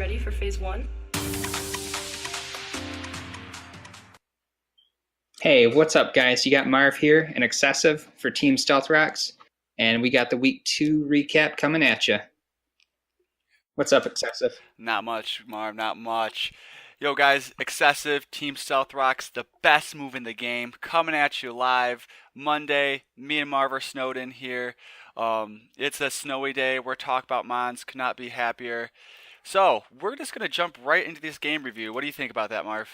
ready for phase one? Hey, what's up, guys? You got Marv here and Excessive for Team Stealth Rocks, and we got the Week 2 recap coming at you. What's up, Excessive? Not much, Marv, not much. Yo, guys, Excessive, Team Stealth Rocks, the best move in the game, coming at you live Monday. Me and Marv are snowed in here. It's a snowy day. We're talking about Mons, could not be happier. So, we're just going to jump right into this game review. What do you think about that, Marv?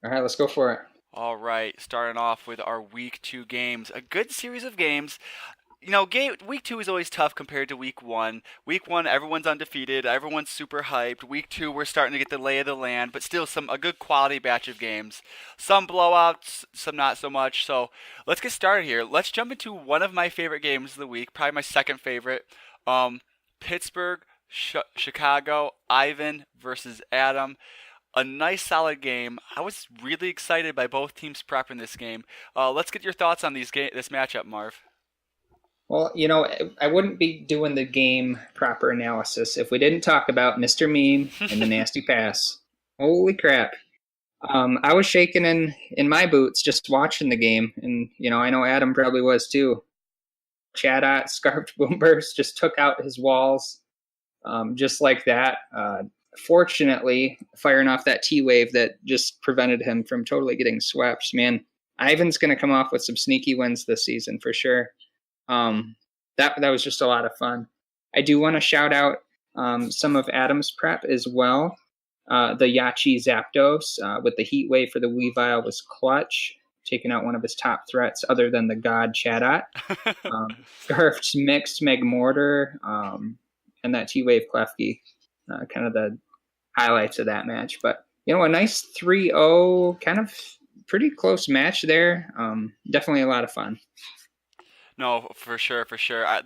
All right, let's go for it. All right, starting off with our Week 2 games. A good series of games. You know, Week 2 is always tough compared to Week 1. Week 1, everyone's undefeated. Everyone's super hyped. Week 2, we're starting to get the lay of the land, but still a good quality batch of games. Some blowouts, some not so much. So let's get started here. Let's jump into one of my favorite games of the week, probably my second favorite. Pittsburgh, Chicago, Ivan versus Adam. A nice solid game. I was really excited by both teams prep in this game. Let's get your thoughts on this matchup, Marv. Well, I wouldn't be doing the game proper analysis if we didn't talk about Mr. Meme and the nasty pass. Holy crap. I was shaking in my boots just watching the game, and I know Adam probably was too. Chadot, Scarfed Boomburst just took out his walls just like that. Fortunately, firing off that T-wave that just prevented him from totally getting swept. Man, Ivan's going to come off with some sneaky wins this season for sure. That was just a lot of fun. I do want to shout out some of Adam's prep as well. The Yachi Zapdos with the Heat Wave for the Weavile was clutch, taking out one of his top threats other than the God Chadot. Scarf's Mixed Megmortar and that T-Wave Klefki. Kind of the highlights of that match. But, a nice 3-0, kind of pretty close match there. Definitely a lot of fun. No, for sure. I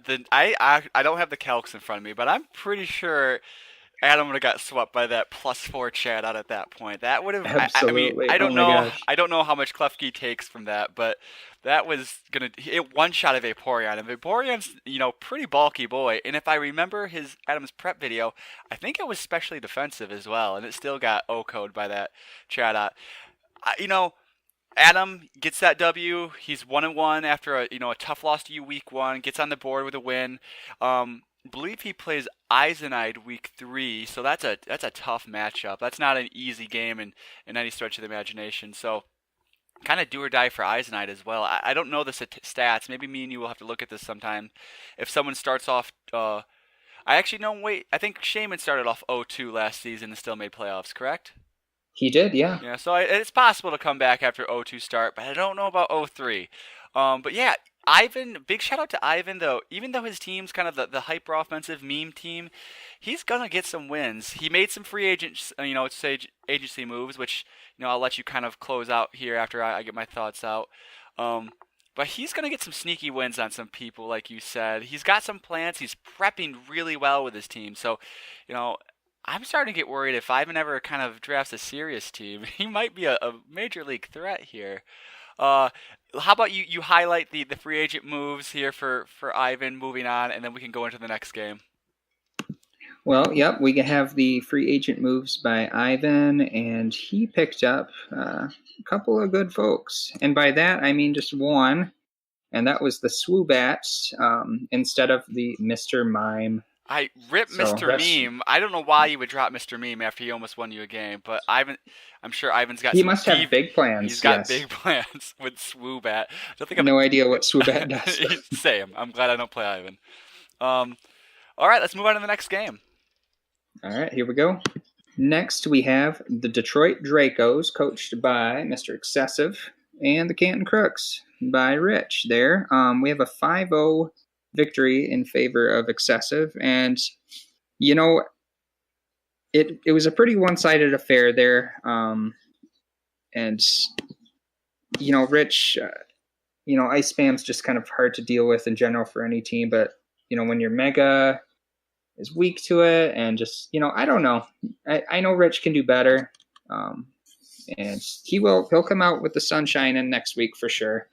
don't have the calcs in front of me, but I'm pretty sure Adam would have got swept by that +4 chat out at that point. That would have. Absolutely. I don't my know. gosh. I don't know how much Klefki takes from that, but that was gonna hit one shot of Vaporeon, and Vaporeon's pretty bulky boy. And if I remember Adam's prep video, I think it was specially defensive as well, and it still got O-code by that chat out. Adam gets that W. He's 1-1 after a tough loss to you Week 1. Gets on the board with a win. Believe he plays Eisenite Week 3, so that's a tough matchup. That's not an easy game in any stretch of the imagination. So kind of do or die for Eisenite as well. I don't know the stats. Maybe me and you will have to look at this sometime. If someone starts off, I actually no wait. I think Shaman started off 0-2 last season and still made playoffs. Correct? He did, yeah. Yeah, so it's possible to come back after 0-2 start, but I don't know about 0-3. But yeah, Ivan, big shout out to Ivan though. Even though his team's kind of the hyper offensive meme team, he's gonna get some wins. He made some free agents, agency moves, which I'll let you kind of close out here after I get my thoughts out. But he's gonna get some sneaky wins on some people, like you said. He's got some plans. He's prepping really well with his team, so I'm starting to get worried if Ivan ever kind of drafts a serious team. He might be a major league threat here. How about you highlight the free agent moves here for Ivan, moving on, and then we can go into the next game. Well, yep, we have the free agent moves by Ivan, and he picked up a couple of good folks. And by that, I mean just one, and that was the Swoobats instead of the Mr. Mime. I rip Mr. Meme. I don't know why you would drop Mr. Meme after he almost won you a game, but I'm sure Ivan's got. He must have big plans. He's got big plans with Swoobat. No idea what Swoobat does. Same. I'm glad I don't play Ivan. All right, let's move on to the next game. All right, here we go. Next, we have the Detroit Dracos, coached by Mr. Excessive, and the Canton Crooks by Rich. There, we have a 5-0 victory in favor of Excessive, and it was a pretty one-sided affair there. And Rich, ice spam's just kind of hard to deal with in general for any team, but when your mega is weak to it, and just I don't know. I know Rich can do better, and he'll come out with the sunshine in next week for sure.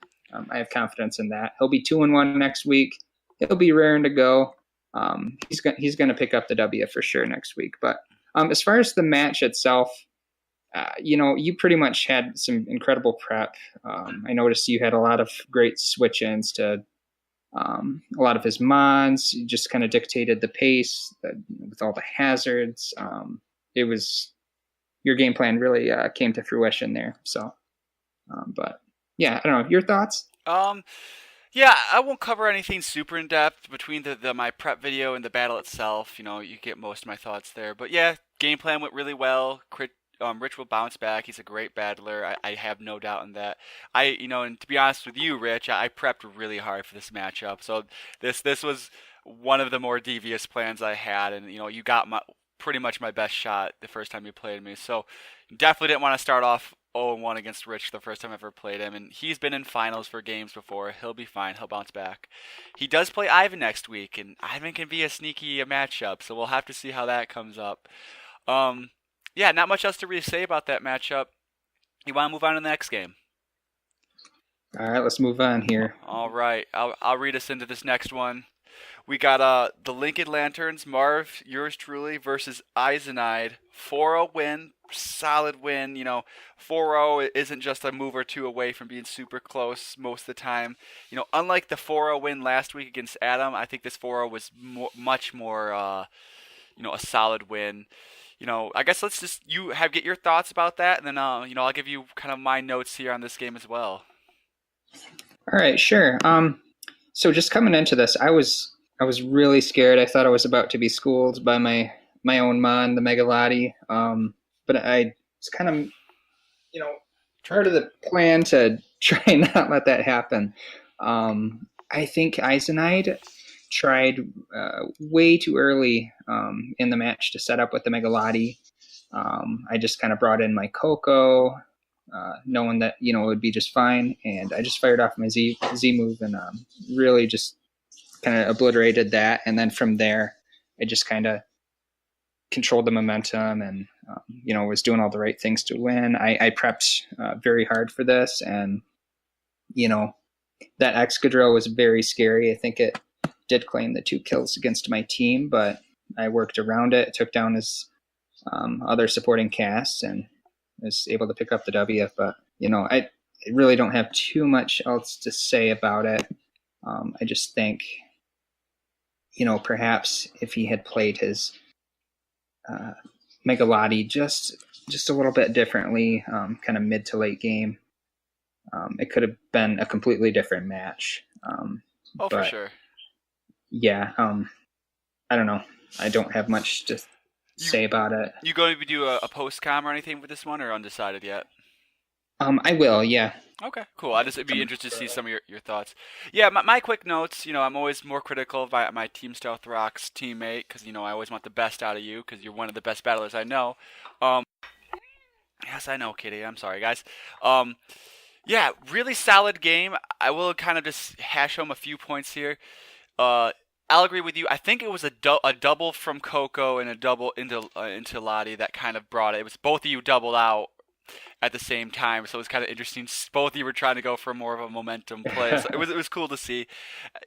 I have confidence in that. He'll be 2-1 next week. He'll be raring to go. He's going to pick up the W for sure next week. But As far as the match itself, you pretty much had some incredible prep. I noticed you had a lot of great switch ins to a lot of his mons. You just kind of dictated the pace with all the hazards. It was your game plan really came to fruition there. So, but yeah, I don't know. Your thoughts? Um, yeah, I won't cover anything super in depth between the my prep video and the battle itself. You get most of my thoughts there. But yeah, game plan went really well. Rich will bounce back. He's a great battler. I have no doubt in that. And to be honest with you, Rich, I prepped really hard for this matchup. So this was one of the more devious plans I had, and you got pretty much my best shot the first time you played me. So definitely didn't want to start off 0-1 against Rich the first time I ever played him, and he's been in finals for games before. He'll be fine. He'll bounce back. He does play Ivan next week, and Ivan can be a sneaky matchup, so we'll have to see how that comes up. Um, yeah, not much else to really say about that matchup. You want to move on to the next game? All right, let's move on here. All right, I'll read us into this next one. We got the Lincoln Lanterns, Marv, yours truly, versus Eisenide. 4-0 win, solid win. 4-0 isn't just a move or two away from being super close most of the time. Unlike the 4-0 win last week against Adam, I think this 4-0 was much more, a solid win. I guess let's just get your thoughts about that, and then I'll give you kind of my notes here on this game as well. All right, sure. So just coming into this, I was really scared. I thought I was about to be schooled by my own mon, the Megalati. But I was kind of, part of the plan to try and not let that happen. I think Eisenide tried way too early in the match to set up with the Megalati. I just kind of brought in my Coco, knowing that it would be just fine, and I just fired off my Z move and really just kind of obliterated that. And then from there, I just kind of controlled the momentum and was doing all the right things to win. I prepped very hard for this, and that Excadrill was very scary. I think it did claim the 2 kills against my team, but I worked around it, took down his other supporting casts, and was able to pick up the W. But I really don't have too much else to say about it. I just think perhaps if he had played his Megalati just a little bit differently, kind of mid to late game, it could have been a completely different match. For sure. Yeah, I don't know. I don't have much to say about it. You going to do a post-com or anything with this one, or undecided yet? I will, yeah. Okay, cool. I'd be interested to see some of your thoughts. Yeah, my quick notes, I'm always more critical of my Team Stealth Rocks teammate, because, I always want the best out of you, because you're one of the best battlers I know. Yes, I know, Kitty. I'm sorry, guys. Yeah, really solid game. I will kind of just hash home a few points here. I'll agree with you. I think it was a double from Coco and a double into Lottie that kind of brought it. It was both of you doubled out at the same time, so it was kind of interesting. Both of you were trying to go for more of a momentum play. So it was cool to see.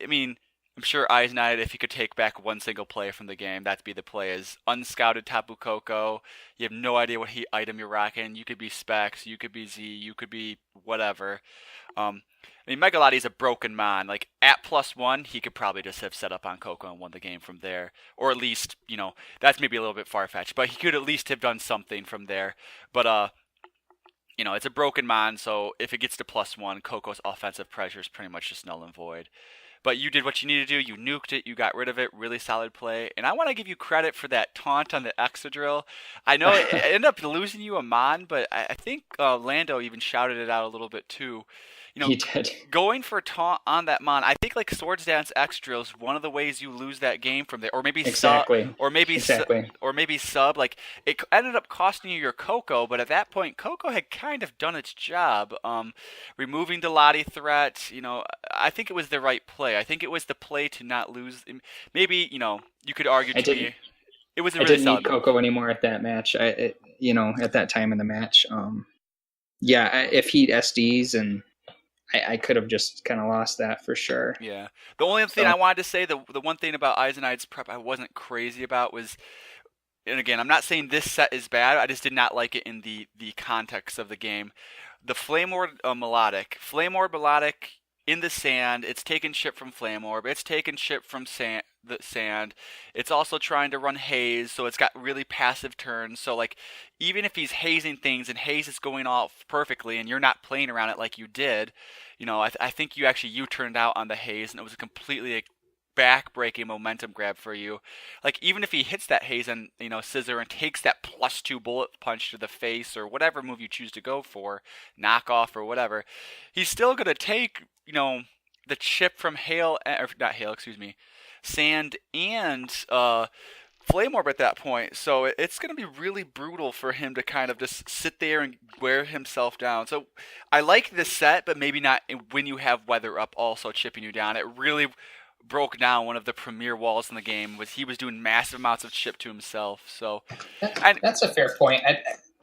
I mean, I'm sure Eisenide, if he could take back one single play from the game, that'd be the play. Is unscouted Tapu Koko. You have no idea what item you're rocking. You could be Specs, you could be Z, you could be whatever. Megalati's a broken mon. Like, at +1, he could probably just have set up on Coco and won the game from there. Or at least, that's maybe a little bit far-fetched, but he could at least have done something from there. But, it's a broken mon, so if it gets to +1, Coco's offensive pressure is pretty much just null and void. But you did what you needed to do. You nuked it. You got rid of it. Really solid play. And I want to give you credit for that taunt on the Excadrill. I know it ended up losing you a mon, but I think Lando even shouted it out a little bit too. He did. Going for a taunt on that mon, I think like Swords Dance Excadrill is one of the ways you lose that game from there, or maybe exactly. or maybe sub. Like, it ended up costing you your Coco, but at that point, Coco had kind of done its job, removing the Lottie threat. I think it was the right play. I think it was the play to not lose. Maybe you could argue to me it was a really solid. I didn't need Coco anymore at that match. At that time in the match. If he'd SDs and I could have just kind of lost that for sure. Yeah. The only thing I wanted to say, the one thing about Eisenide's prep I wasn't crazy about was and again, I'm not saying this set is bad. I just did not like it in the context of the game. The Flame Orb Melodic. Flame Orb Melodic in the sand. It's taking shit from Flame Orb. It's taking shit from the sand. It's also trying to run haze, so it's got really passive turns. So like, even if he's hazing things and haze is going off perfectly, and you're not playing around it like you did, I think you turned out on the haze, and it was a completely back-breaking momentum grab for you. Like, even if he hits that haze and scissor and takes that +2 bullet punch to the face or whatever move you choose to go for, knockoff or whatever, he's still gonna take the chip from hail, or not hail, excuse me, sand and flame orb at that point. So it's going to be really brutal for him to kind of just sit there and wear himself down. So I like this set, but maybe not when you have weather up also chipping you down. It really broke down one of the premier walls in the game. Was he was doing massive amounts of chip to himself. So That's a fair point.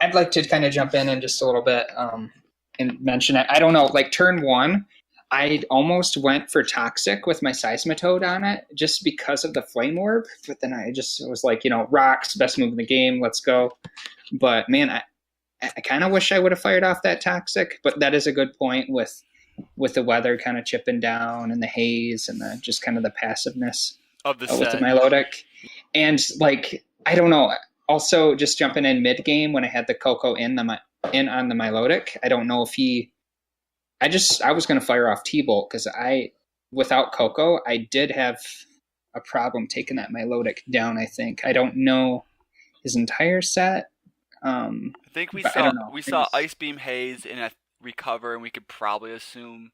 I'd like to kind of jump in just a little bit and mention it. I don't know, like turn one, I almost went for Toxic with my Seismitoad on it just because of the Flame Orb. But then I just was like, rocks, best move in the game, let's go. But man, I kind of wish I would have fired off that Toxic. But that is a good point with the weather kind of chipping down and the haze and just kind of the passiveness of the with the Milotic. And like, I don't know. Also, just jumping in mid game when I had the Coco in on the Milotic, I don't know if I was going to fire off T-Bolt because without Coco, I did have a problem taking that Milotic down, I think. I don't know his entire set. I think we saw Ice Beam Haze in a recover, and we could probably assume.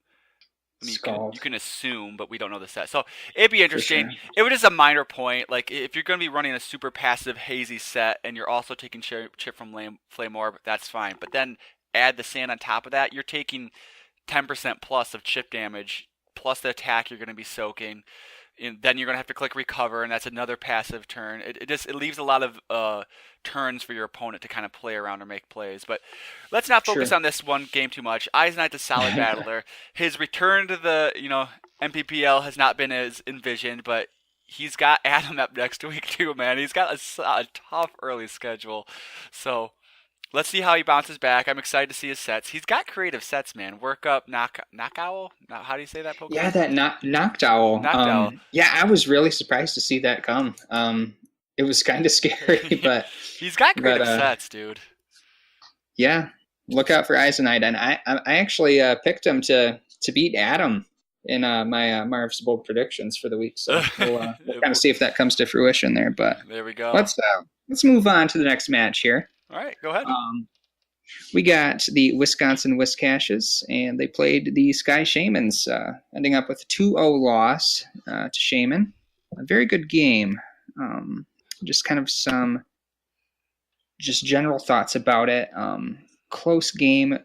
I mean, you can assume, but we don't know the set. So it'd be interesting. Sure. It was just a minor point. Like, if you're going to be running a super passive hazy set and you're also taking chip from Flame Orb, that's fine. But then add the sand on top of that, you're taking 10% plus of chip damage, plus the attack you're going to be soaking. And then you're going to have to click recover, and that's another passive turn. It leaves a lot of turns for your opponent to kind of play around or make plays. But let's not focus on this one game too much. Eisenite's a solid battler. His return to the NPBL has not been as envisioned, but he's got Adam up next week too, man. He's got a tough early schedule. So let's see how he bounces back. I'm excited to see his sets. He's got creative sets, man. Work up, knock owl. How do you say that, Pokemon? Yeah, that knocked owl. Yeah, I was really surprised to see that come. It was kind of scary, but he's got creative sets, dude. Yeah, look out for Eisenite, and I actually picked him to beat Adam in my Marv's bold predictions for the week. So we'll kind of see if that comes to fruition there. But there we go. Let's move on to the next match here. All right, go ahead. We got the Wisconsin Wiscashes, and they played the Sky Shamans, ending up with a 2-0 loss to Shaman. A very good game. Just kind of some just general thoughts about it. Close game.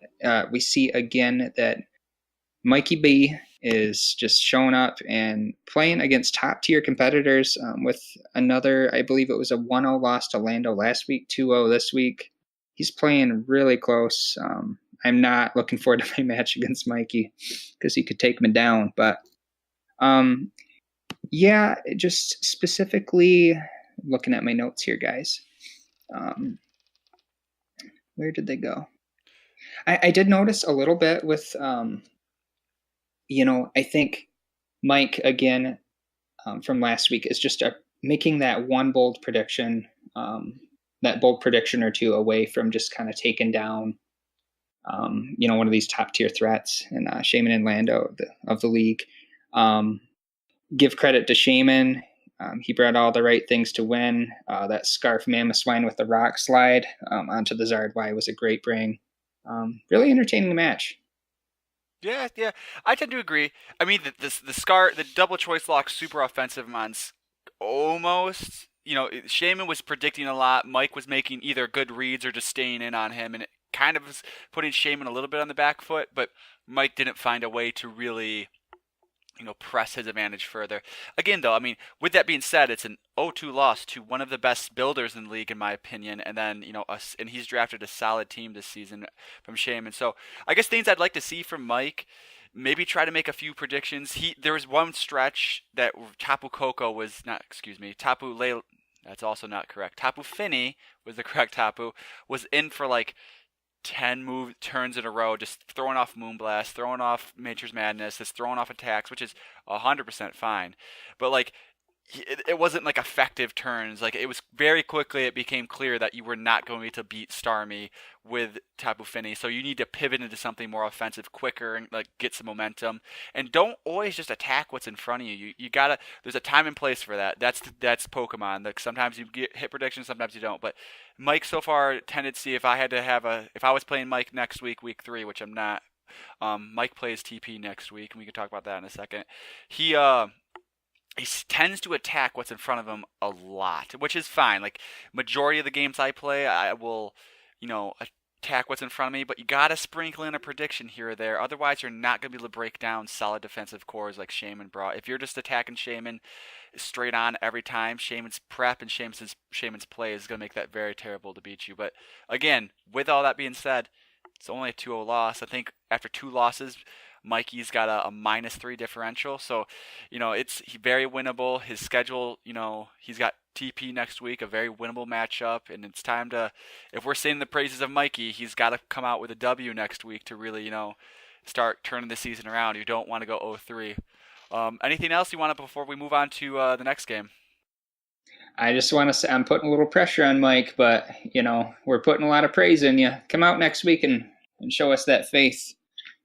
We see again that Mikey B is just showing up and playing against top-tier competitors with another, I believe it was a 1-0 loss to Lando last week, 2-0 this week. He's playing really close. I'm not looking forward to my match against Mikey because he could take me down. But, yeah, just specifically looking at my notes here, guys. Where did they go? I did notice a little bit with... I think Mike, again, from last week, is just making that one bold prediction, that bold prediction or two away from just kind of taking down, one of these top tier threats, and Shaman and Lando of the league. Give credit to Shaman. He brought all the right things to win. That Scarf Mammoth Swine with the rock slide onto the Zard Y was a great bring. Really entertaining match. Yeah, I tend to agree. I mean, the double choice lock super offensive mon's almost. Shaman was predicting a lot. Mike was making either good reads or just staying in on him, and it kind of was putting Shaman a little bit on the back foot. But Mike didn't find a way to really, press his advantage further. Again, though, I mean, with that being said, it's an 0-2 loss to one of the best builders in the league, in my opinion. And then, and he's drafted a solid team this season from Shaman. So I guess things I'd like to see from Mike, maybe try to make a few predictions. There was one stretch that Tapu That's also not correct. Tapu Fini was the correct Tapu. Was in for like 10 move turns in a row, just throwing off Moonblast, throwing off Nature's Madness, just throwing off attacks, which is 100% fine. But like it wasn't like effective turns. Like it was very quickly it became clear that you were not going to beat Starmie with Tapu Fini. So you need to pivot into something more offensive quicker and like get some momentum. And don't always just attack what's in front of you. You gotta there's a time and place for that. That's Pokemon. Like sometimes you get hit predictions, sometimes you don't. But Mike so far tendency if I was playing Mike next week, week 3, which I'm not. Mike plays TP next week, and we can talk about that in a second. He he tends to attack what's in front of him a lot, which is fine. Like majority of the games I play, I will, attack what's in front of me. But you gotta sprinkle in a prediction here or there. Otherwise, you're not gonna be able to break down solid defensive cores like Shaman brought. If you're just attacking Shaman straight on every time, Shaman's prep and Shaman's play is gonna make that very terrible to beat you. But again, with all that being said, it's only a 2-0 loss. I think after 2 losses, Mikey's got a -3 differential, so it's very winnable. His schedule, he's got TP next week, a very winnable matchup, and it's time to. If we're saying the praises of Mikey, he's got to come out with a W next week to really, start turning the season around. You don't want to go 0-3. Anything else you want to before we move on to the next game? I just want to say I'm putting a little pressure on Mike, but we're putting a lot of praise in you. Come out next week and show us that faith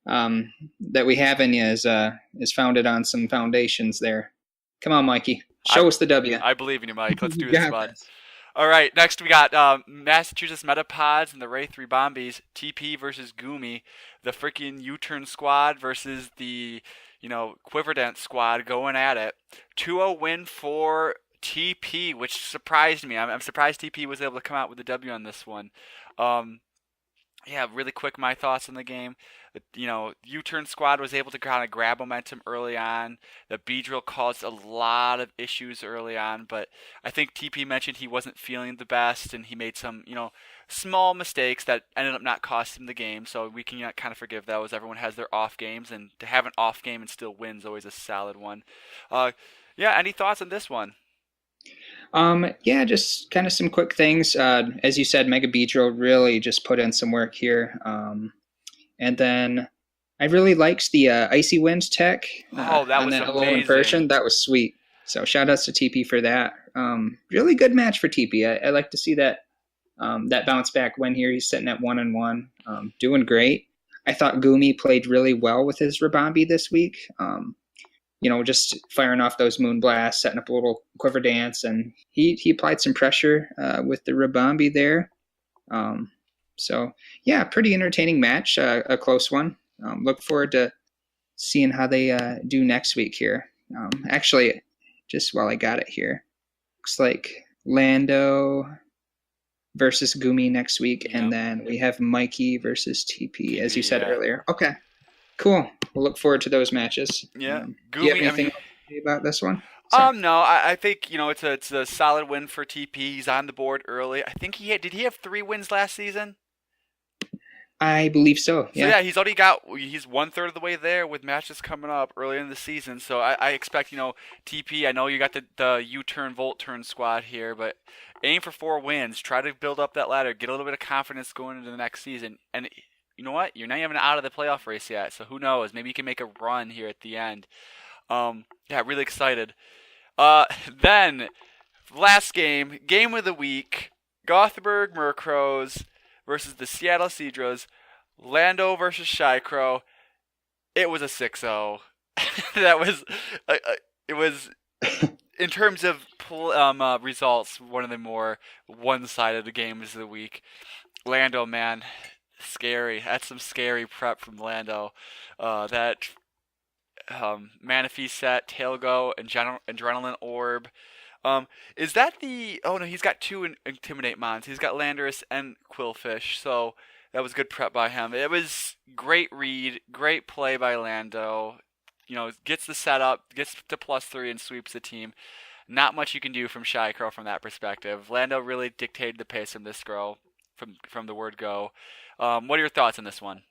that we have in you is founded on some foundations there. Come on, Mikey. Show us the W. I believe in you, Mike. Let's do this, bud. All right, next we got Massachusetts Metapods and the Ray 3 Bombies, TP versus Goomy, the freaking U-Turn squad versus the, Quiverdent squad going at it. 2-0 win for TP, which surprised me. I'm surprised TP was able to come out with the W on this one. Yeah, really quick, my thoughts on the game. U-Turn squad was able to kind of grab momentum early on. The Beedrill caused a lot of issues early on, but I think TP mentioned he wasn't feeling the best, and he made some, small mistakes that ended up not costing him the game. So we can kind of forgive those. Everyone has their off games, and to have an off game and still win is always a solid one. Yeah, any thoughts on this one? Yeah, just kind of some quick things. As you said, Mega Beedrill really just put in some work here. And then I really liked the Icy Winds tech. That was that amazing. version. That was sweet. So shout outs to TP for that. Really good match for TP. I like to see that that bounce back win here. He's sitting at 1-1, doing great. I thought Goomy played really well with his Rabambi this week. Just firing off those Moonblasts, setting up a little Quiver Dance, and he applied some pressure with the Rabambi there. So, yeah, pretty entertaining match, a close one. Look forward to seeing how they do next week here. Actually, just while I got it here, looks like Lando versus Goomy next week, and then we have Mikey versus TP, as you said earlier. Okay. Cool. We'll look forward to those matches. Yeah. Do you have anything else to say about this one? No, I think it's a solid win for TP. He's on the board early. I think did he have 3 wins last season? I believe so. Yeah. So yeah, he's 1/3 of the way there with matches coming up early in the season. So I expect TP. I know you got the U-Turn Volt Turn squad here, but aim for 4 wins. Try to build up that ladder. Get a little bit of confidence going into the next season. And you know what? You're not even out of the playoff race yet, so who knows? Maybe you can make a run here at the end. Yeah, really excited. Then, last game of the week, Gothenburg Murkrows versus the Seattle Seadras, Lando versus Shycrow. It was a 6-0. It was, in terms of results, one of the more one-sided games of the week. Lando, man. Scary. That's some scary prep from Lando. That Manaphy set, Tailgo, and Adrenaline Orb. Is that the... Oh, no, he's got 2 Intimidate Mons. He's got Landorus and Quillfish, so that was good prep by him. It was great read, great play by Lando. Gets the setup, gets to +3 and sweeps the team. Not much you can do from Shycrow from that perspective. Lando really dictated the pace from this girl, from the word go. What are your thoughts on this one?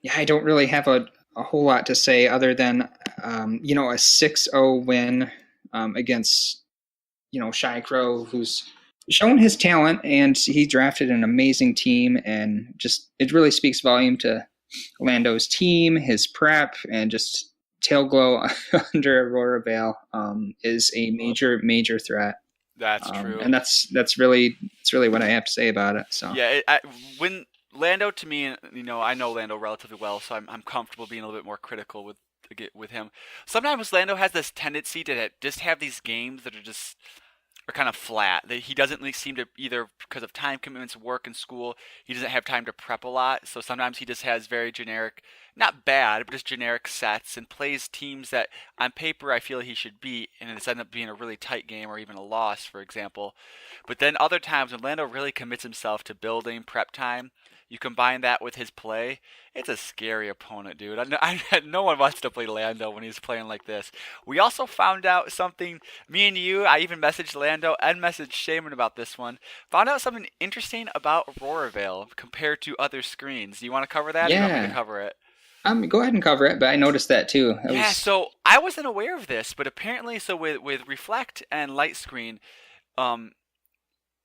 Yeah, I don't really have a whole lot to say other than, a 6-0 win against Shy Crow, who's shown his talent, and he drafted an amazing team, and just it really speaks volume to Lando's team, his prep, and just Tailglow under Aurora Vale is a major threat. That's true. And that's really what I have to say about it. So Yeah, when Lando to me, I know Lando relatively well, so I'm comfortable being a little bit more critical with him. Sometimes Lando has this tendency to just have these games that are kind of flat. That he doesn't really seem to, either because of time commitments, work and school, he doesn't have time to prep a lot. So sometimes he just has very generic, not bad, but just generic sets and plays teams that on paper I feel he should beat, and it's ended up being a really tight game or even a loss, for example. But then other times when Lando really commits himself to building prep time, you combine that with his play, it's a scary opponent, dude. No one wants to play Lando when he's playing like this. We also found out something, me and you, I even messaged Lando and messaged Shaman about this one. Found out something interesting about Aurora Vale compared to other screens. Do you want to cover that, or do you want me to yeah, cover it? go ahead and cover it. But I noticed that too. Yeah, so I wasn't aware of this, but apparently, so with Reflect and Light Screen, um,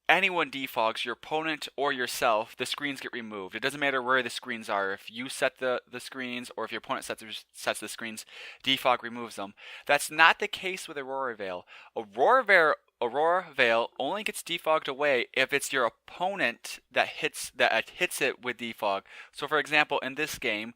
anyone defogs, your opponent or yourself, the screens get removed. It doesn't matter where the screens are. If you set the screens or if your opponent sets the screens, defog removes them. That's not the case with Aurora Veil. Aurora Veil only gets defogged away if it's your opponent that hits it with defog. So for example, in this game,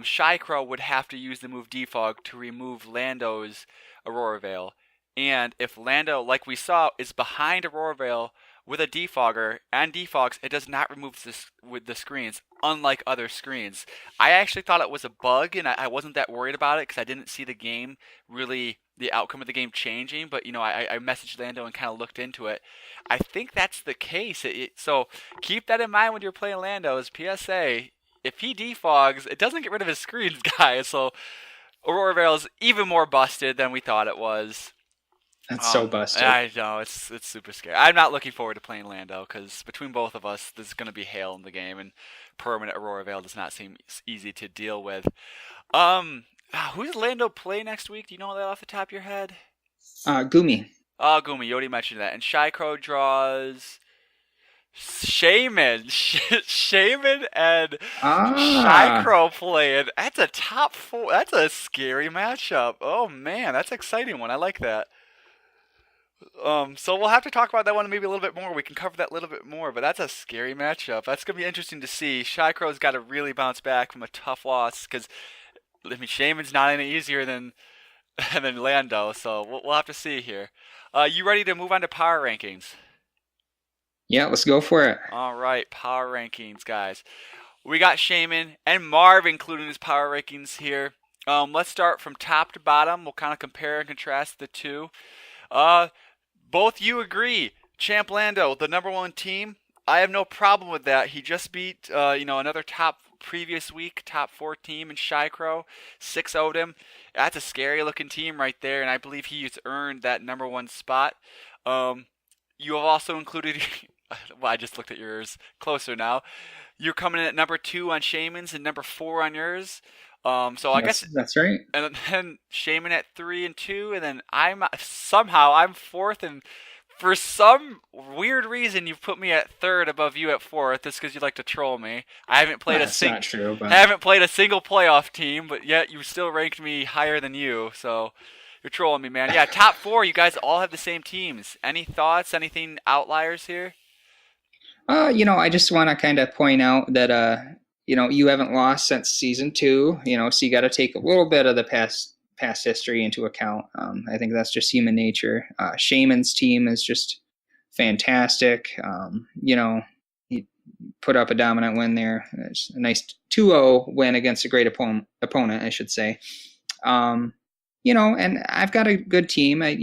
Shy Crow would have to use the move defog to remove Lando's Aurora Veil. And if Lando, like we saw, is behind Aurora Veil with a defogger and defogs, it does not remove this with the screens, unlike other screens. I actually thought it was a bug, and I wasn't that worried about it because I didn't see the game really, the outcome of the game changing. But I messaged Lando and kind of looked into it. I think that's the case. So keep that in mind when you're playing Lando's PSA. If he defogs, it doesn't get rid of his screens, guys. So Aurora Veil is even more busted than we thought it was. That's so busted. I know, it's super scary. I'm not looking forward to playing Lando because between both of us, there's going to be hail in the game, and permanent Aurora Veil does not seem easy to deal with. Who does Lando play next week? Do you know that off the top of your head? Gumi. Oh, Gumi, you already mentioned that. And Shy Crow draws Shaman. Shaman and Shy Crow playing. That's a top four. That's a scary matchup. Oh man, that's an exciting one. I like that. So we'll have to talk about that one maybe a little bit more. We can cover that a little bit more, but that's a scary matchup. That's gonna be interesting to see. Shy Crow's got to really bounce back from a tough loss because Shaman's not any easier than than Lando. So we'll have to see here. You ready to move on to power rankings? Yeah, let's go for it. All right, power rankings, guys. We got Shaman and Marv including his power rankings here. Let's start from top to bottom. We'll kind of compare and contrast the two. Both you agree, Champ Lando, the number one team. I have no problem with that. He just beat, another previous week top 4 team in Shy Crow, 6-0'd him. That's a scary looking team right there, and I believe he's earned that number one spot. You have also included. Well, I just looked at yours closer now. You're coming in at number 2 on Shaman's and number 4 on yours. So I guess that's right. And then Shaman at 3 and 2, and then I'm 4th, and for some weird reason you've put me at 3rd above you at 4th. That's because you like to troll me. I haven't played not true, but... haven't played a single playoff team, but yet you still ranked me higher than you. So you're trolling me, man. Yeah, top 4. You guys all have the same teams. Any thoughts? Anything outliers here? I just want to kind of point out that you haven't lost since season 2, so you got to take a little bit of the past history into account. I think that's just human nature. Shaman's team is just fantastic. He put up a dominant win there. It's a nice 2-0 win against a great opponent, I should say. And I've got a good team. I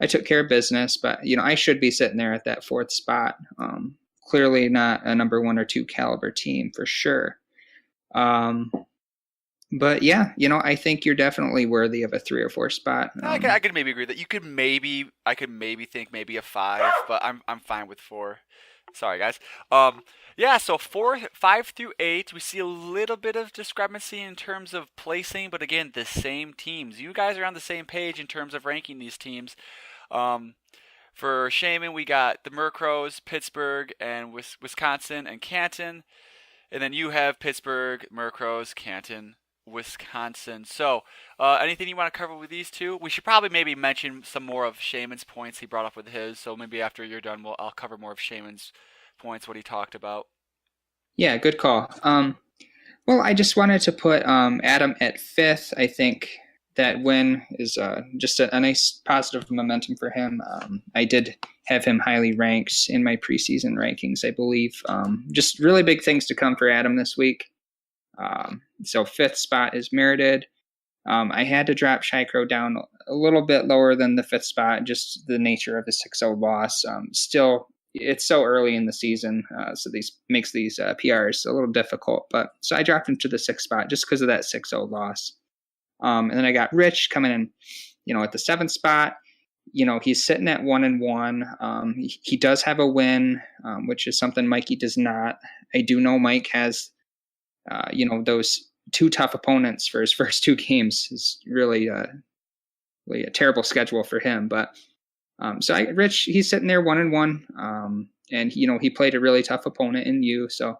took care of business, but I should be sitting there at that 4th spot. Clearly not a number 1 or 2 caliber team for sure. But yeah, I think you're definitely worthy of a 3 or 4 spot. I could maybe agree that I could maybe think maybe a 5, but I'm fine with 4. Sorry guys. Yeah, so 5 through 8, we see a little bit of discrepancy in terms of placing, but again, the same teams. You guys are on the same page in terms of ranking these teams. Um, for Shaman, we got the Murkrows, Pittsburgh, and Wisconsin and Canton. And then you have Pittsburgh, Murkrows, Canton, Wisconsin. So, anything you want to cover with these two? We should probably maybe mention some more of Shaman's points he brought up with his. So maybe after you're done, I'll cover more of Shaman's points, what he talked about. Yeah, good call. Well, I just wanted to put Adam at fifth. I think that win is just a nice positive momentum for him. I did have him highly ranked in my preseason rankings, I believe. Just really big things to come for Adam this week. So fifth spot is merited. I had to drop Shykro down a little bit lower than the fifth spot, just the nature of his 6-0 loss. Still, it's so early in the season, so these makes these PRs a little difficult. But so I dropped him to the sixth spot just because of that 6-0 loss. And then I got Rich coming in, at the seventh spot. He's sitting at 1-1. He does have a win, which is something Mikey does not. I do know Mike has, those two tough opponents for his first two games is really a terrible schedule for him. But Rich, he's sitting there 1-1, and he played a really tough opponent in you. So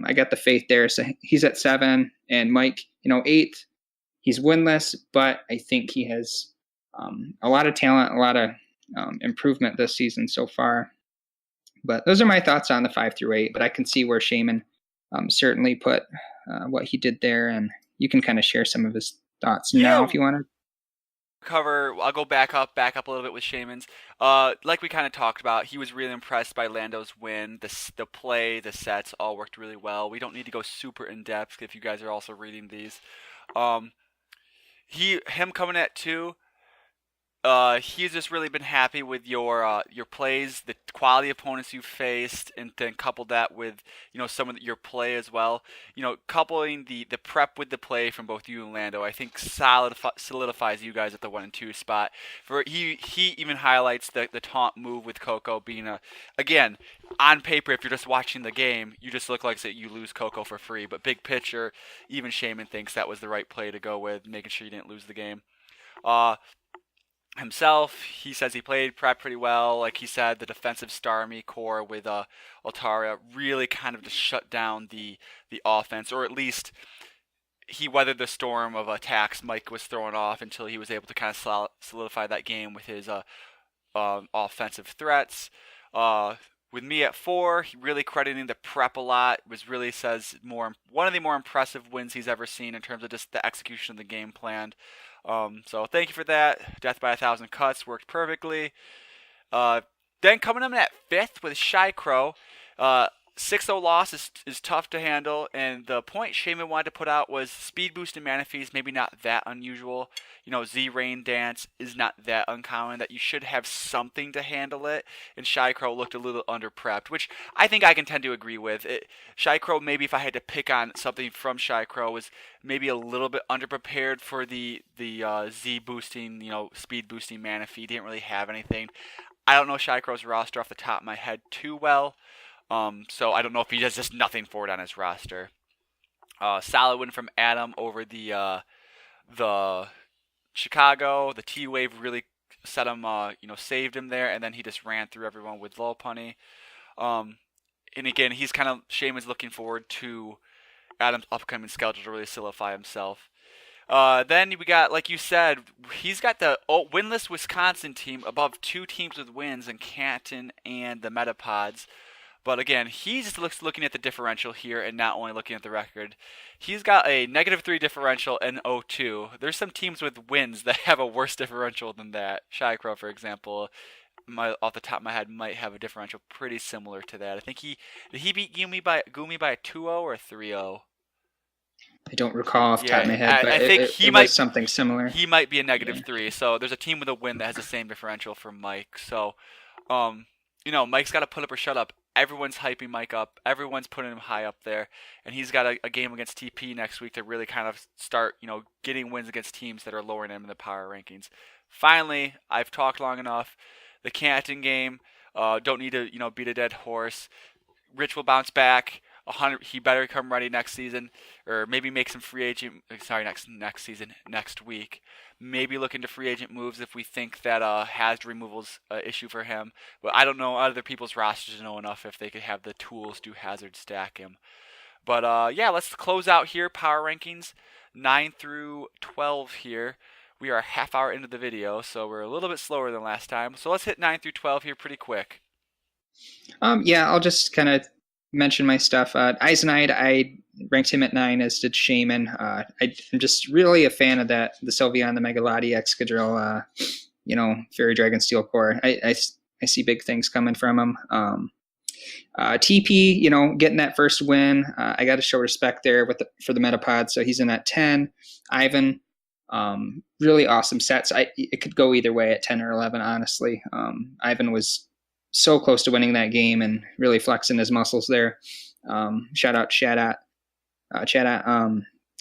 I got the faith there. So he's at 7, and Mike, 8. He's winless, but I think he has a lot of talent, a lot of improvement this season so far. But those are my thoughts on the 5 through 8. But I can see where Shaman certainly put what he did there, and you can kind of share some of his thoughts now if you want to. I'll go back up a little bit with Shaman's. Like we kind of talked about, he was really impressed by Lando's win. The play, the sets all worked really well. We don't need to go super in depth if you guys are also reading these. Him coming at 2. He's just really been happy with your plays, the quality opponents you faced, and then coupled that with some of your play as well. Coupling the prep with the play from both you and Lando, I think solidifies you guys at the 1 and 2 spot. For he even highlights the taunt move with Coco being again on paper. If you're just watching the game, you just look like that you lose Coco for free. But big picture, even Shaman thinks that was the right play to go with, making sure you didn't lose the game. Himself, he says he played prep pretty well. Like he said, the defensive Starmie core with Altaria really kind of just shut down the offense, or at least he weathered the storm of attacks Mike was throwing off until he was able to kind of solidify that game with his offensive threats. With me at 4, he really crediting the prep a lot. Really says one of the more impressive wins he's ever seen in terms of just the execution of the game plan. So thank you for that. Death by 1,000 Cuts worked perfectly. Then coming in at 5th with Shy Crow. 6-0 loss is tough to handle, and the point Shaman wanted to put out was speed boost and mana fees, maybe not that unusual. Z Rain Dance is not that uncommon, that you should have something to handle it, and Shy Crow looked a little under-prepped, which I think I can tend to agree with. Shy Crow, maybe if I had to pick on something from Shy Crow, was maybe a little bit underprepared for the Z boosting, speed boosting mana fee. Didn't really have anything. I don't know Shy Crow's roster off the top of my head too well. So I don't know if he has just nothing for it on his roster. Solid win from Adam over the Chicago. The T-Wave really set him, saved him there, and then he just ran through everyone with Lopunny. And again, Shaman's looking forward to Adam's upcoming schedule to really solidify himself. Then we got, like you said, he's got the winless Wisconsin team above 2 teams with wins in Canton and the Metapods. But again, he just looking at the differential here and not only looking at the record. He's got a -3 differential in 0-2. There's some teams with wins that have a worse differential than that. Shy Crow, for example, off the top of my head, might have a differential pretty similar to that. I think did he beat Gumi by a 2-0 or a 3-0? I don't recall off the top of my head, but I think he might was something similar. He might be a -3. So there's a team with a win that has the same differential for Mike. So, Mike's got to put up or shut up. Everyone's hyping Mike up. Everyone's putting him high up there. And he's got a game against TP next week to really kind of start, getting wins against teams that are lowering him in the power rankings. Finally, I've talked long enough. The Canton game, don't need to, beat a dead horse. Rich will bounce back. 100. He better come ready next season, or maybe make some free agent. Sorry, next season, next week. Maybe look into free agent moves if we think that hazard removal's an issue for him. But I don't know other people's rosters to know enough if they could have the tools to hazard stack him. But yeah, let's close out here. Power rankings 9 through 12 here. We are a half hour into the video, so we're a little bit slower than last time. So let's hit 9 through 12 here pretty quick. Yeah, I'll just kind of mention my stuff. Eisenite, I ranked him at 9, as did Shaman. I'm just really a fan of the Sylveon, the Megalati, Excadrill, Fairy Dragon, Steel Core. I see big things coming from him. TP, getting that first win. I got to show respect there for the Metapod, so he's in at 10. Ivan, really awesome sets. It could go either way at 10 or 11, honestly. Ivan was so close to winning that game and really flexing his muscles there. Shout out Chadat.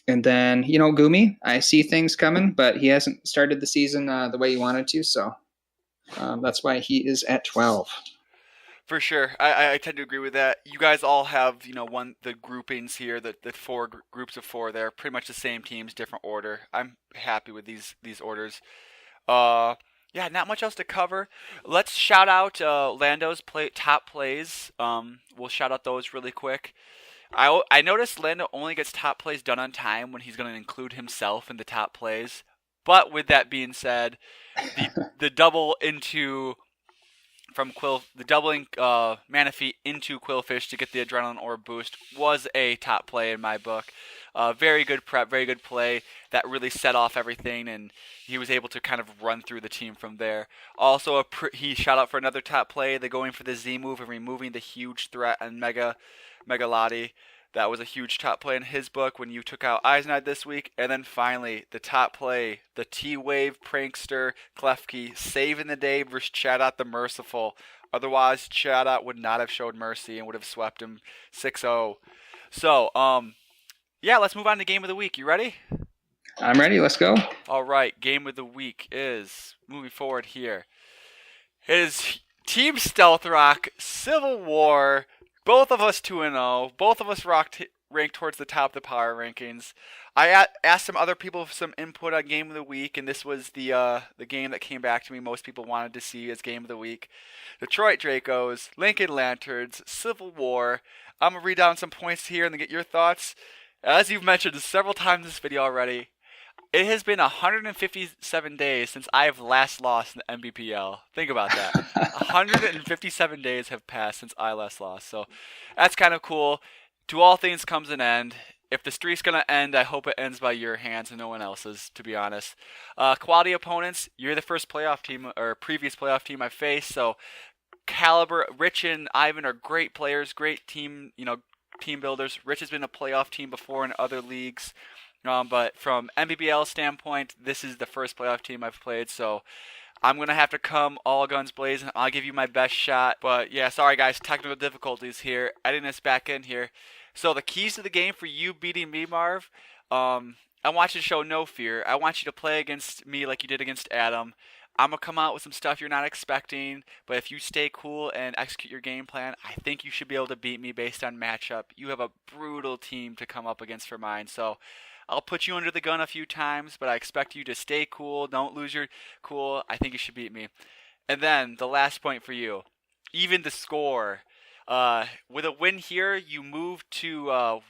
And then, Gumi, I see things coming, but he hasn't started the season the way he wanted to, so that's why he is at 12. For sure, I tend to agree with that. You guys all have the groupings here, the four groups of four. They're pretty much the same teams, different order. I'm happy with these orders. Yeah, not much else to cover. Let's shout out Lando's top plays. We'll shout out those really quick. I noticed Lando only gets top plays done on time when he's going to include himself in the top plays. But with that being said, the double into the doubling Manaphy into Quillfish to get the Adrenaline Orb boost was a top play in my book. Very good prep, very good play. That really set off everything, and he was able to kind of run through the team from there. Also, he shot out for another top play. They're going for the Z move and removing the huge threat on Megalati. That was a huge top play in his book when you took out Eisenide this week. And then finally, the top play, the T-Wave Prankster Klefki saving the day versus Chatot the Merciful. Otherwise, Chatot would not have showed mercy and would have swept him 6-0. So, yeah, let's move on to Game of the Week. You ready? I'm ready. Let's go. All right, Game of the Week is, moving forward here, is Team Stealth Rock Civil War. Both of us 2-0. Both of us ranked towards the top of the power rankings. I asked some other people for some input on Game of the Week, and this was the game that came back to me most people wanted to see as Game of the Week. Detroit Dracos, Lincoln Lanterns, Civil War. I'm going to read down some points here and then get your thoughts. As you've mentioned several times in this video already, it has been 157 days since I have last lost in the NPBL. Think about that. 157 days have passed since I last lost. So that's kind of cool. To all things comes an end. If the streak's going to end, I hope it ends by your hands and no one else's, to be honest. Quality opponents, you're the first playoff team or previous playoff team I faced. So Caliber, Rich and Ivan are great players, great team, team builders. Rich has been a playoff team before in other leagues. But from NPBL standpoint, this is the first playoff team I've played, so I'm going to have to come all guns blazing. I'll give you my best shot. But yeah, sorry guys, technical difficulties here. Editing this back in here. So the keys to the game for you beating me, Marv, I want you to show no fear. I want you to play against me like you did against Adam. I'm going to come out with some stuff you're not expecting, but if you stay cool and execute your game plan, I think you should be able to beat me based on matchup. You have a brutal team to come up against for mine, so I'll put you under the gun a few times, but I expect you to stay cool. Don't lose your cool. I think you should beat me. And then the last point for you, even the score. With a win here, you move to... I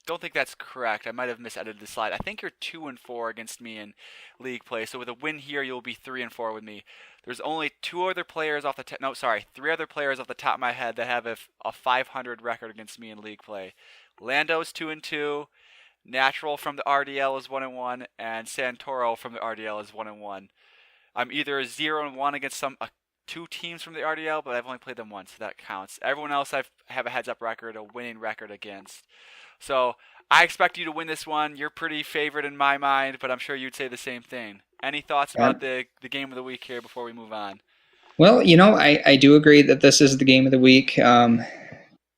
don't think that's correct. I might have misedited the slide. I think you're 2-4 against me in league play. So with a win here, you'll be 3-4 with me. There's only three other players off the top of my head that have a 500 record against me in league play. Lando's 2-2, Natural from the RDL is 1-1, and Santoro from the RDL is 1-1. I'm either 0-1 against two teams from the RDL, but I've only played them once, so that counts. Everyone else I have a heads-up record, a winning record against. So I expect you to win this one. You're pretty favored in my mind, but I'm sure you'd say the same thing. Any thoughts about the game of the week here before we move on? Well, I do agree that this is the game of the week.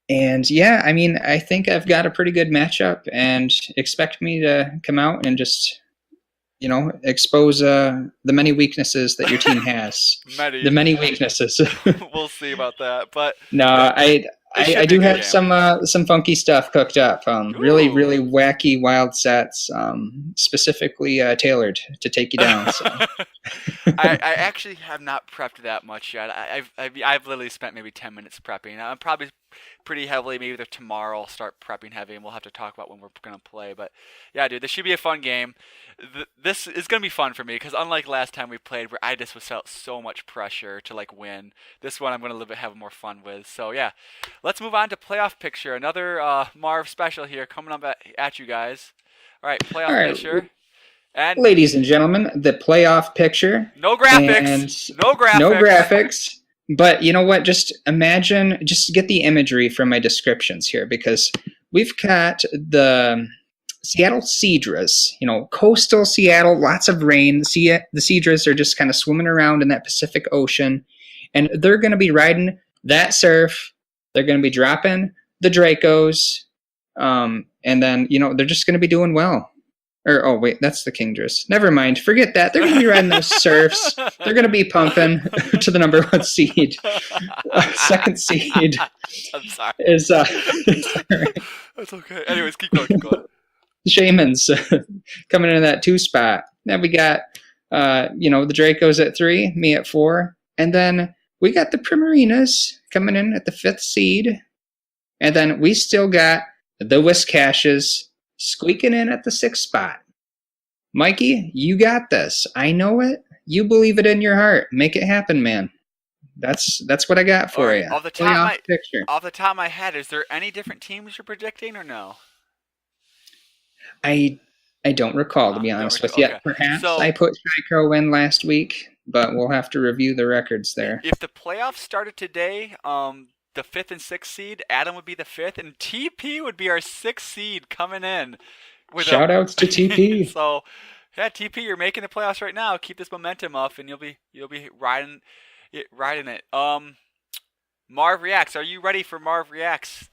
And yeah, I mean, I think I've got a pretty good matchup, and expect me to come out and just, expose the many weaknesses that your team has. The many weaknesses. We'll see about that, but no, It should I be a do good have game. Some funky stuff cooked up. Really, Ooh. really wacky, wild sets, specifically tailored to take you down. So I actually have not prepped that much yet. I've literally spent maybe 10 minutes prepping. I'm probably pretty heavily. Maybe tomorrow I'll start prepping heavy, and we'll have to talk about when we're gonna play. But yeah, dude, this should be a fun game. This is gonna be fun for me because unlike last time we played, where I just was felt so much pressure to like win, this one I'm gonna a little bit have more fun with. So yeah, let's move on to playoff picture. Another Marv special here coming up at you guys. All right, all playoff right, picture. And ladies and gentlemen, the playoff picture, no graphics. and No no graphics. graphics. But you know what? Just imagine, just get the imagery from my descriptions here, because we've got the Seattle Cedras, coastal Seattle, lots of rain. The Cedras are just kind of swimming around in that Pacific Ocean, and they're going to be riding that surf. They're going to be dropping the Dracos, and then, they're just going to be doing well. Or, oh, wait, that's the Kingdras. Never mind. Forget that. They're going to be riding those surfs. They're going to be pumping to the number one seed. Second seed I'm sorry. is That's okay. Anyways, keep going. Keep going. Shaman's coming into that 2 spot. Then we got, the Dracos at 3, me at 4. And then we got the Primarinas coming in at the 5th seed. And then we still got the Wiscashes squeaking in at the 6th spot. Mikey, you got this. I know it. You believe it in your heart. Make it happen, man. That's what I got for you. Off the top of my head, is there any different teams you're predicting or no? I don't recall, to be honest with you. Okay. Perhaps I put Chico in last week, but we'll have to review the records there. If the playoffs started today, the 5th and 6th seed, Adam would be the 5th, and TP would be our 6th seed coming in. Shout-outs to TP. So, yeah, TP, you're making the playoffs right now. Keep this momentum up, and you'll be riding it. Marv Reacts. Are you ready for Marv Reacts?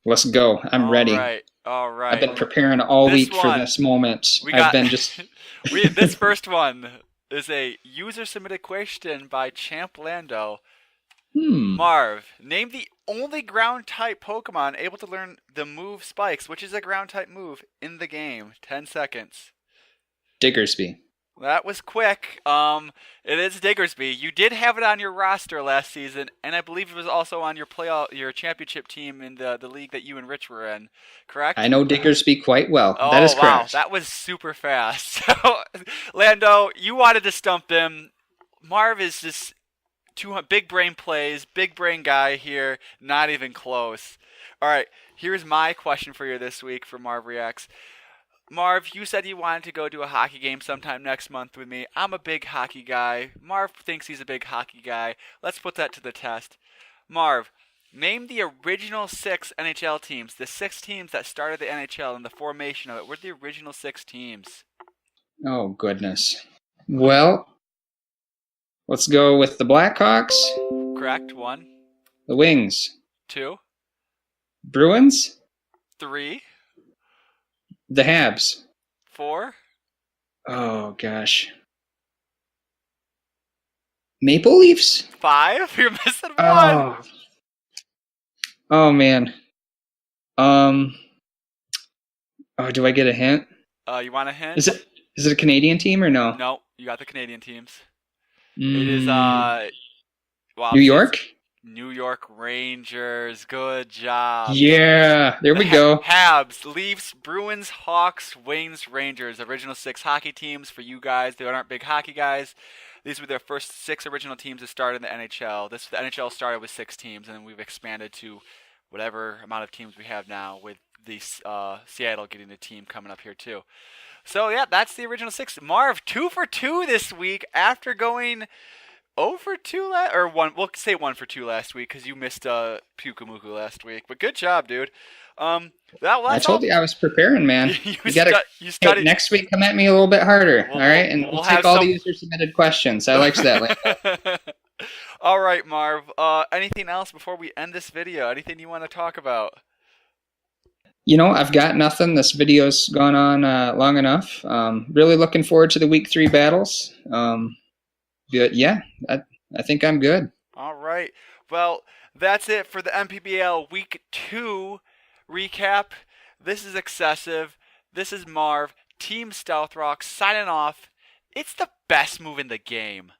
Let's go. I'm ready. All right. I've been preparing all week for this moment. This first one is a user-submitted question by Champ Lando. Marv, name the only ground-type Pokemon able to learn the move Spikes, which is a ground-type move, in the game. 10 seconds. Diggersby. That was quick. It is Diggersby. You did have it on your roster last season, and I believe it was also on your championship team in the league that you and Rich were in, correct? I know Diggersby quite well. Oh, that is correct. Wow. That was super fast. Lando, you wanted to stump him. Marv is just big brain plays, big brain guy here, not even close. All right, here's my question for you this week for Marv Reacts. Marv, you said you wanted to go to a hockey game sometime next month with me. I'm a big hockey guy. Marv thinks he's a big hockey guy. Let's put that to the test. Marv, name the original 6 NHL teams, the 6 teams that started the NHL and the formation of it. What are the original 6 teams? Oh, goodness. Well, let's go with the Blackhawks. Correct. 1. The Wings. 2. Bruins. 3. The Habs. 4. Oh, gosh. Maple Leafs. 5. You're missing 1. Oh man. Oh, do I get a hint? You want a hint? Is it a Canadian team or no? No, you got the Canadian teams. It is New York? New York Rangers. Good job. Yeah, there we go. Habs, Leafs, Bruins, Hawks, Wings, Rangers. Original 6 hockey teams for you guys. They aren't big hockey guys. These were their first 6 original teams that started in the NHL. The NHL started with 6 teams, and then we've expanded to whatever amount of teams we have now, with the Seattle getting a team coming up here too. So yeah, that's the original 6. Marv, 2 for 2 this week after going 0 for 2 or 1. We'll say 1 for 2 last week because you missed Pukumuku last week. But good job, dude. I told you I was preparing, man. You studied. Hey, next week, come at me a little bit harder, all right? And we'll take all the user-submitted questions. I liked that. All right, Marv. Anything else before we end this video? Anything you want to talk about? I've got nothing. This video's gone on long enough. Really looking forward to the Week 3 battles. But yeah, I think I'm good. All right. Well, That's it for the NPBL Week 2 recap. This is excessive. This is Marv, Team Stealth Rock, signing off. It's the best move in the game.